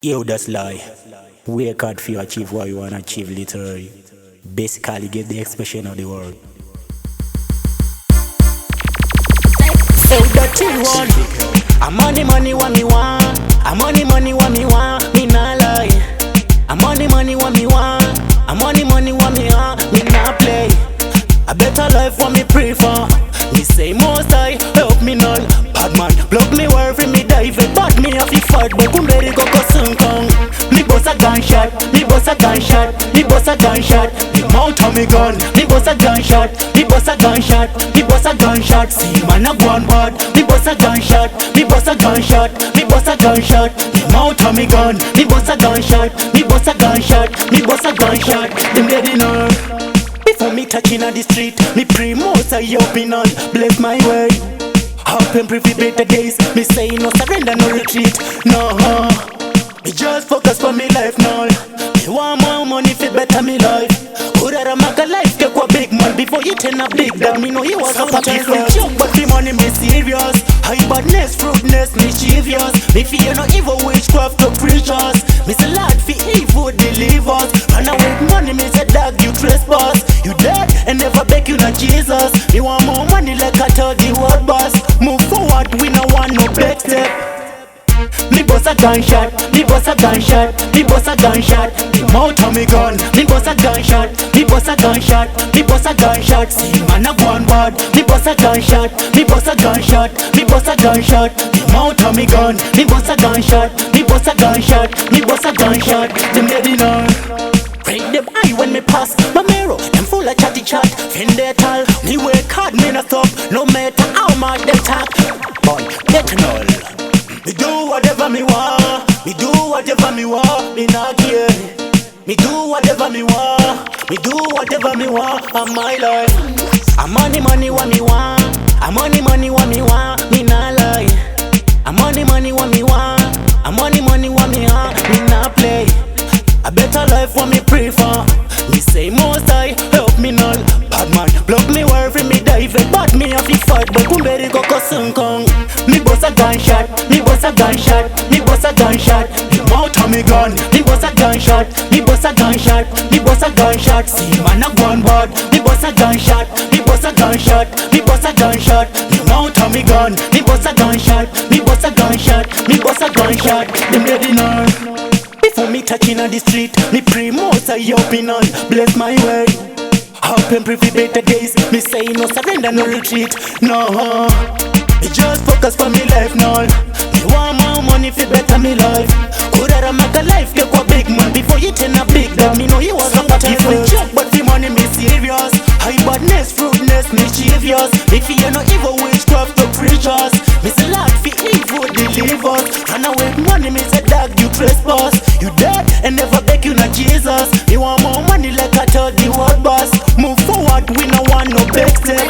Yo, that's lie. Work hard for you achieve what you want to achieve literally. Basically get the expression of the word. Say that you want. I'm money what me want. I'm money what me want. Me not lie. I'm money what me want. I'm money what me want. Me not play. A better life what me pray for. Me say most I help me none. Bad man, block me where for me dive. Bad me have to fight, but kumberi go sun kong. Me boss a gunshot, me boss a gunshot, me boss a gunshot. The mouth of me gun, me boss a gunshot, me boss a gunshot, me boss a gunshot. See man a gone bad, me boss a gunshot, me boss a gunshot, me boss a gunshot. The mouth of me gun, me boss a gunshot, me boss a gunshot, me boss a gunshot. Them ready now. Before me touching on the street, me pray most I open on, bless my way. Hope and pray for better days. Me say no surrender, no retreat. No, me just focus for me life now. Me want more money for better me life. Could I make a life get a big man before you turn a big dog? Me know you was a party joke, but the money me serious. High badness, fruitness, mischievous. Me fear no evil witchcraft to preachers. Me say Lord for evil deliver us. Run away with money, me say dog you trespass. You dead and never beg you not Jesus. Me want more money like I told the world boss. Move forward, we no want no back step. Me boss a gunshot, me boss a gunshot, me boss a gunshot. The mouth of me gun, me boss a gunshot, me boss a gunshot, me boss a gunshot. See man a gone bad, me boss a gunshot, me boss a gunshot, me boss a gunshot. The mouth of me gun, me boss a gunshot, me boss a gunshot, me boss a gunshot. Them ready now. Break them eye when me pass my mirror. Them full of chatty chat, fin they tall. Me work hard, me not stop. No matter how much they talk. Boy, get null. Me do whatever me want. Me do whatever me want. Me not care. Me do whatever me want. Me do whatever me want. On my life. I'm money what me want. I'm money what me want. Me not lie. I'm money what me want. I'm money what me want. Me not play. A better life what me pray for. Me say most I help me none. Bad man, block me where for me dive. Bad me have to fight, but kumberi go sun kong. Me boss a gunshot, me boss a gunshot, me boss a gunshot. The mouth of me gun, me boss a gunshot, me boss a gunshot, me boss a gunshot. See man a gone bad, me boss a gunshot, me boss a gunshot, me boss a gunshot. The mouth of me gun, me boss a gunshot, me boss a gunshot, me boss a gunshot. Them ready now. Before me touching on the street, me pray most I open on, bless my way. Hope and pray for better days. Me say no surrender, no retreat. No, me just focus for me life now. Me want more money for better me life. Could I make a life get a big man before you turn a big dog? Me know you was a party joke, but the money me serious. High badness, fruitness, mischievous. Me fear no evil witchcraft to preachers. Me say Lord for evil deliver us. Run away with money, me say dog you trespass. You dead and never beg you not Jesus. Me want more money like I told the world boss. Move forward, we no want no back step.